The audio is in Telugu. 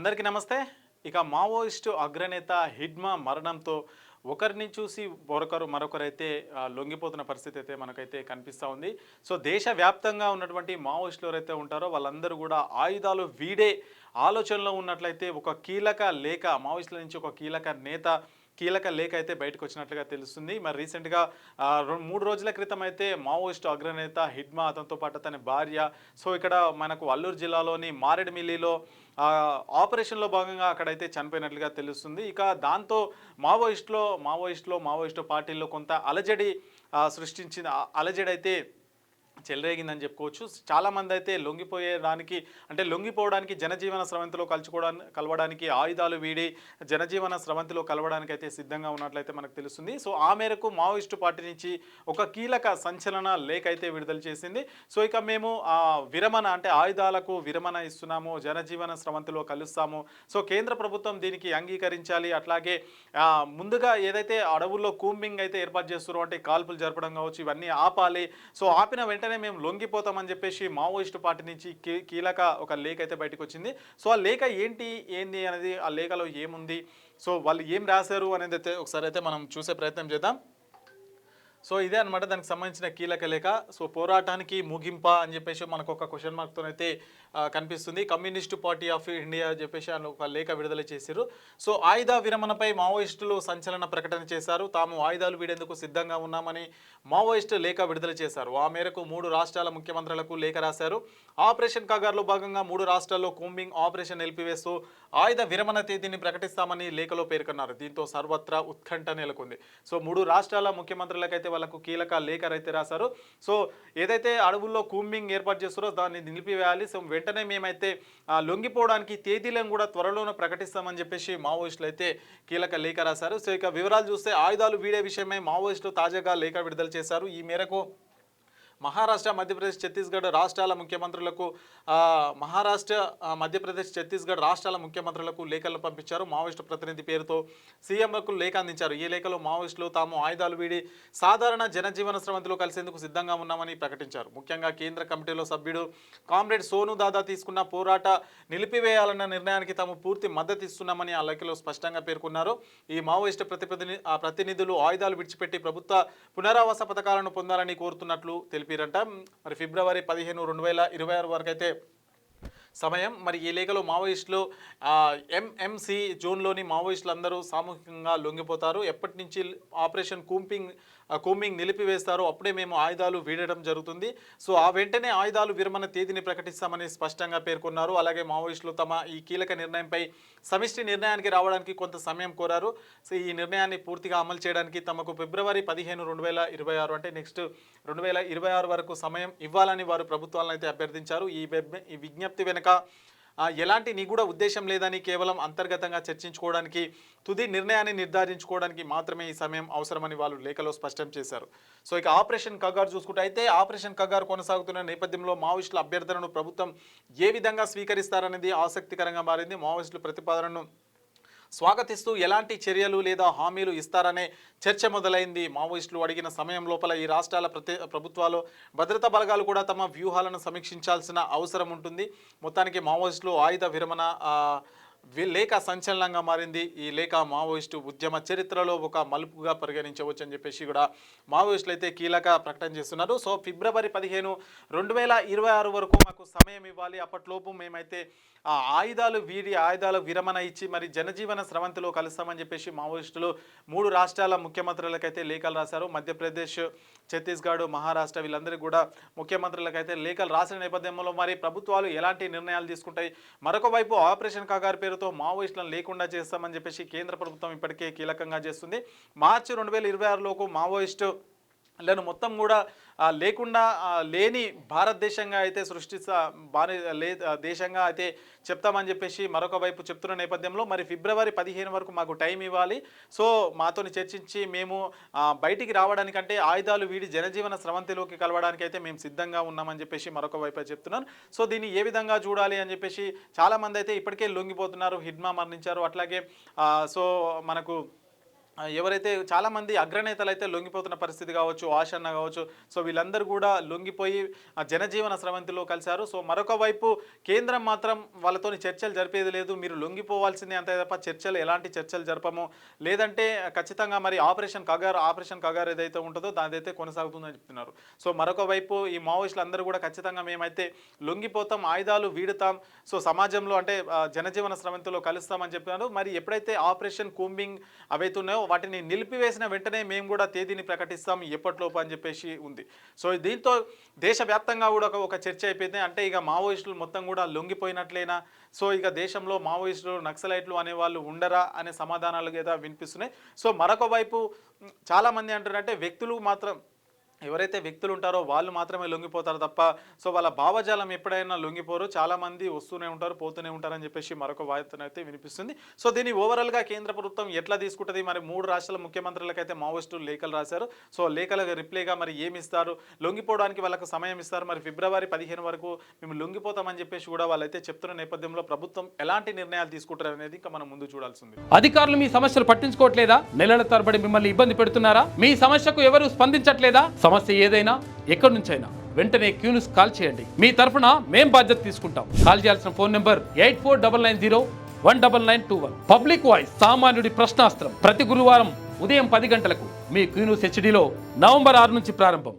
అందరికీ నమస్తే. ఇక మావోయిస్టు అగ్రనేత హిడ్మా మరణంతో ఒకరిని చూసి మరొకరైతే లొంగిపోతున్న పరిస్థితి అయితే మనకైతే కనిపిస్తూ ఉంది. సో దేశవ్యాప్తంగా ఉన్నటువంటి మావోయిస్టులు ఎవరైతే ఉంటారో వాళ్ళందరూ కూడా ఆయుధాలు వీడే ఆలోచనలో ఉన్నట్లయితే ఒక కీలక లేఖ మావోయిస్టుల నుంచి ఒక కీలక లేఖ అయితే బయటకు వచ్చినట్లుగా తెలుస్తుంది. మరి రీసెంట్గా 3 రోజుల క్రితం అయితే మావోయిస్టు అగ్రనేత హిడ్మా, అతనితో పాటు అతని భార్య, సో ఇక్కడ మనకు అల్లూరు జిల్లాలోని మారేడుమిల్లిలో ఆపరేషన్లో భాగంగా అక్కడైతే చనిపోయినట్లుగా తెలుస్తుంది. ఇక దాంతో మావోయిస్టు పార్టీల్లో కొంత అలజడి సృష్టించిన అలజడి అయితే చెలరేగిందని చెప్పుకోవచ్చు. చాలామంది అయితే లొంగిపోవడానికి జనజీవన స్రవంతిలో కలవడానికి ఆయుధాలు వీడి జనజీవన స్రవంతిలో కలవడానికి అయితే సిద్ధంగా ఉన్నట్లయితే మనకు తెలుస్తుంది. సో ఆ మేరకు మావోయిస్టు పార్టీ నుంచి ఒక కీలక సంచలన లేఖ అయితే విడుదల చేసింది. సో ఇక మేము విరమణ అంటే ఆయుధాలకు విరమణ ఇస్తున్నాము, జనజీవన స్రవంతిలో కలుస్తాము, సో కేంద్ర ప్రభుత్వం దీనికి అంగీకరించాలి, అట్లాగే ముందుగా ఏదైతే అడవుల్లో కూంబింగ్ అయితే ఏర్పాటు చేస్తున్నారో అంటే కాల్పులు జరపడం కావచ్చు, ఇవన్నీ ఆపాలి, సో ఆపిన వెంటనే మేము లొంగిపోతామని చెప్పేసి మావోయిస్టు పార్టీ నుంచి కీలక ఒక లేఖ అయితే బయటకు వచ్చింది. సో ఆ లేఖ ఏంటి అనేది, ఆ లేఖలో ఏముంది, సో వాళ్ళు ఏం రాశారు అనేది అయితే ఒకసారి అయితే మనం చూసే ప్రయత్నం చేద్దాం. సో ఇదే అనమాట దానికి సంబంధించిన కీలక లేఖ. సో పోరాటానికి ముగింప అని చెప్పేసి మనకు ఒక క్వశ్చన్ మార్క్తో అయితే కనిపిస్తుంది. కమ్యూనిస్టు పార్టీ ఆఫ్ ఇండియా అని చెప్పేసి ఒక లేఖ విడుదల చేశారు. సో ఆయుధ విరమణపై మావోయిస్టులు సంచలన ప్రకటన చేశారు. తాము ఆయుధాలు వీడేందుకు సిద్ధంగా ఉన్నామని మావోయిస్టు లేఖ విడుదల చేశారు. ఆ మేరకు 3 రాష్ట్రాల ముఖ్యమంత్రులకు లేఖ రాశారు. ఆపరేషన్ కగార్లో భాగంగా 3 రాష్ట్రాల్లో కూంబింగ్ ఆపరేషన్ నిలిపివేస్తూ ఆయుధ విరమణ తేదీని ప్రకటిస్తామని లేఖలో పేర్కొన్నారు. దీంతో సర్వత్రా ఉత్కంఠ నెలకొంది. సో 3 రాష్ట్రాల ముఖ్యమంత్రులకైతే వాళ్ళకు కీలక లేఖ అయితే రాశారు. సో ఏదైతే అడవుల్లో కూంబింగ్ ఏర్పాటు చేస్తారో దాన్ని నిలిపివేయాలి, సో వెంటనే మేమైతే లొంగిపోవడానికి తేదీలను కూడా త్వరలోనే ప్రకటిస్తామని చెప్పేసి మావోయిస్టులు అయితే కీలక లేఖ రాశారు. సో ఇక వివరాలు చూస్తే ఆయుధాలు వీడే విషయమై మావోయిస్టులు తాజాగా లేఖ విడుదల చేశారు. ఈ మేరకు మహారాష్ట్ర, మధ్యప్రదేశ్, ఛత్తీస్గఢ్ రాష్ట్రాల ముఖ్యమంత్రులకు లేఖలు పంపించారు. మావోయిస్టు ప్రతినిధి పేరుతో సీఎంలకు లేఖ అందించారు. ఈ లేఖలో మావోయిస్టులు తాము ఆయుధాలు వీడి సాధారణ జనజీవన స్రవంతిలో కలిసేందుకు సిద్ధంగా ఉన్నామని ప్రకటించారు. ముఖ్యంగా కేంద్ర కమిటీలో సభ్యుడు కామ్రేడ్ సోను దాదా తీసుకున్న పోరాట నిలిపివేయాలన్న నిర్ణయానికి తాము పూర్తి మద్దతు ఇస్తున్నామని ఆ లేఖలో స్పష్టంగా పేర్కొన్నారు. ఈ మావోయిస్టు ప్రతినిధులు ఆయుధాలు విడిచిపెట్టి ప్రభుత్వ పునరావాస పథకాలను పొందాలని కోరుతున్నట్లు తెలిపారు. మరి ఫిబ్రవరి 15, 2026 వరకు అయితే సమయం. మరి ఈ లేఖలో మావోయిస్టులు ఎంఎంసి జోన్లోని మావోయిస్టులు అందరూ సామూహికంగా లొంగిపోతారు. ఎప్పటి నుంచి ఆపరేషన్ కూంబింగ్ నిలిపివేస్తారో అప్పుడే మేము ఆయుధాలు వీడడం జరుగుతుంది. సో ఆ వెంటనే ఆయుధాలు విరమణ తేదీని ప్రకటిస్తామని స్పష్టంగా పేర్కొన్నారు. అలాగే మావోయిస్టులు తమ ఈ కీలక నిర్ణయంపై సమిష్టి నిర్ణయానికి రావడానికి కొంత సమయం కోరారు. సో ఈ నిర్ణయాన్ని పూర్తిగా అమలు చేయడానికి తమకు ఫిబ్రవరి 15, 2026 అంటే నెక్స్ట్ 2026 వరకు సమయం ఇవ్వాలని వారు ప్రభుత్వాలను అయితే అభ్యర్థించారు. ఈ విజ్ఞప్తి వెనుక ఎలాంటి నిగూఢ ఉద్దేశం లేదని, కేవలం అంతర్గతంగా చర్చించుకోవడానికి, తుది నిర్ణయాన్ని నిర్ధారించుకోవడానికి మాత్రమే ఈ సమయం అవసరమని వాళ్ళు లేఖలో స్పష్టం చేశారు. సో ఇక ఆపరేషన్ కగార్ చూసుకుంటే అయితే ఆపరేషన్ కగార్ కొనసాగుతున్న నేపథ్యంలో మావోయిస్టుల అభ్యర్థనను ప్రభుత్వం ఏ విధంగా స్వీకరిస్తారనేది ఆసక్తికరంగా మారింది. మావోయిస్టుల ప్రతిపాదనను స్వాగతిస్తూ ఎలాంటి చర్యలు లేదా హామీలు ఇస్తారనే చర్చ మొదలైంది. మావోయిస్టులు అడిగిన సమయం లోపల ఈ రాష్ట్రాల ప్రభుత్వాలు, భద్రతా బలగాలు కూడా తమ వ్యూహాలను సమీక్షించాల్సిన అవసరం ఉంటుంది. మొత్తానికి మావోయిస్టులు ఆయుధ విరమణ లేఖ సంచలనంగా మారింది. ఈ లేఖ మావోయిస్టు ఉద్యమ చరిత్రలో ఒక మలుపుగా పరిగణించవచ్చు అని చెప్పేసి కూడా మావోయిస్టులు అయితే కీలక ప్రకటన చేస్తున్నారు. సో ఫిబ్రవరి 15, 2026 వరకు మాకు సమయం ఇవ్వాలి, అప్పట్లోపు మేమైతే ఆయుధాల విరమణ ఇచ్చి మరి జనజీవన స్రవంతిలో కలుస్తామని చెప్పేసి మావోయిస్టులు 3 రాష్ట్రాల ముఖ్యమంత్రులకైతే లేఖలు రాశారు. మధ్యప్రదేశ్, ఛత్తీస్గఢ్, మహారాష్ట్ర వీళ్ళందరికీ కూడా ముఖ్యమంత్రులకైతే లేఖలు రాసిన నేపథ్యంలో మరి ప్రభుత్వాలు ఎలాంటి నిర్ణయాలు తీసుకుంటాయి, మరొక వైపు ఆపరేషన్ కగార్ పేరుతో మావోయిస్టులను లేకుండా చేస్తామని చెప్పేసి కేంద్ర ప్రభుత్వం ఇప్పటికే కీలకంగా చేస్తుంది. మార్చి 2026లోపు మావోయిస్టులను మొత్తం కూడా లేని భారతదేశంగా అయితే దేశంగా అయితే చెప్తామని చెప్పేసి మరొక వైపు చెప్తున్న నేపథ్యంలో మరి ఫిబ్రవరి 15 వరకు మాకు టైం ఇవ్వాలి, సో మాతో చర్చించి మేము బయటికి రావడానికంటే ఆయుధాలు వీడి జనజీవన స్రవంతిలోకి కలవడానికి అయితే మేము సిద్ధంగా ఉన్నామని చెప్పేసి మరొక వైపు చెప్తున్నాను. సో దీన్ని ఏ విధంగా చూడాలి అని చెప్పేసి చాలామంది అయితే ఇప్పటికే లొంగిపోతున్నారు. హిడ్మా మరణించారు. అట్లాగే సో మనకు ఎవరైతే చాలామంది అగ్రనేతలు అయితే లొంగిపోతున్న పరిస్థితి కావచ్చు, ఆశన్న కావచ్చు, సో వీళ్ళందరూ కూడా లొంగిపోయి జనజీవన స్రవంతిలో కలిశారు. సో మరొక వైపు కేంద్రం మాత్రం వాళ్ళతోని చర్చలు జరిపేది లేదు, మీరు లొంగిపోవాల్సిందే అంతే తప్ప ఎలాంటి చర్చలు జరపము, లేదంటే ఖచ్చితంగా మరి ఆపరేషన్ కగార్ ఏదైతే ఉంటుందో దానిదైతే కొనసాగుతుందని చెప్తున్నారు. సో మరొక వైపు ఈ మావోయిస్టులు అందరూ కూడా ఖచ్చితంగా మేమైతే లొంగిపోతాం, ఆయుధాలు వీడుతాం, సో సమాజంలో అంటే జనజీవన స్రవంతిలో కలుస్తామని చెప్పినారు. మరి ఎప్పుడైతే ఆపరేషన్ కూంబింగ్ అవైతున్నాయో వాటిని నిలిపివేసిన వెంటనే మేము కూడా తేదీని ప్రకటిస్తాం ఎప్పటిలోపు అని చెప్పేసి ఉంది. సో దీంతో దేశవ్యాప్తంగా కూడా ఒక చర్చ అయిపోయింది. అంటే ఇక మావోయిస్టులు మొత్తం కూడా లొంగిపోయినట్లేనా, సో ఇక దేశంలో మావోయిస్టులు నక్సలైట్లు అనేవాళ్ళు ఉండరా అనే సమాధానాలు కదా వినిపిస్తున్నాయి. సో మరొక వైపు చాలామంది అంటారంటే వ్యక్తులు మాత్రం ఎవరైతే వ్యక్తులు ఉంటారో వాళ్ళు మాత్రమే లొంగిపోతారు తప్ప సో వాళ్ళ భావజాలం ఎప్పుడైనా లొంగిపోరు, చాలామంది వస్తూనే ఉంటారు పోతూనే ఉంటారని చెప్పేసి మరొక వార్తను అయితే వినిపిస్తుంది. సో దీన్ని ఓవరాల్గా కేంద్ర ప్రభుత్వం ఎట్లా తీసుకుంటుంది, మరి 3 రాష్ట్రాల ముఖ్యమంత్రులకైతే మావోయిస్టులు లేఖలు రాశారు. సో లేఖలకు రిప్లైగా మరి ఏమి ఇస్తారు, లొంగిపోవడానికి వాళ్ళకు సమయం ఇస్తారు, మరి ఫిబ్రవరి 15 వరకు మేము లొంగిపోతామని చెప్పేసి కూడా వాళ్ళైతే చెప్తున్న నేపథ్యంలో ప్రభుత్వం ఎలాంటి నిర్ణయాలు తీసుకుంటారు అనేది ఇంకా మనం ముందు చూడాల్సింది. అధికారులు మీ సమస్యలు పట్టించుకోవట్లేదా, నెలల తరబడి మిమ్మల్ని ఇబ్బంది పెడుతున్నారా, మీ సమస్యకు ఎవరు స్పందించట్లేదా, సమస్య ఏదైనా ఎక్కడి నుంచైనా వెంటనే క్యూన్యూస్ కాల్ చేయండి. మీ తరఫున మేం బాధ్యత తీసుకుంటాం. కాల్ చేయాల్సిన ఫోన్ నెంబర్ 8499019921. పబ్లిక్ వాయిస్, సామాన్యుడి ప్రశ్నాస్త్రం. ప్రతి గురువారం ఉదయం 10 గంటలకు మీ క్యూన్యూస్ హెచ్డీలో నవంబర్ 6 నుంచి ప్రారంభం.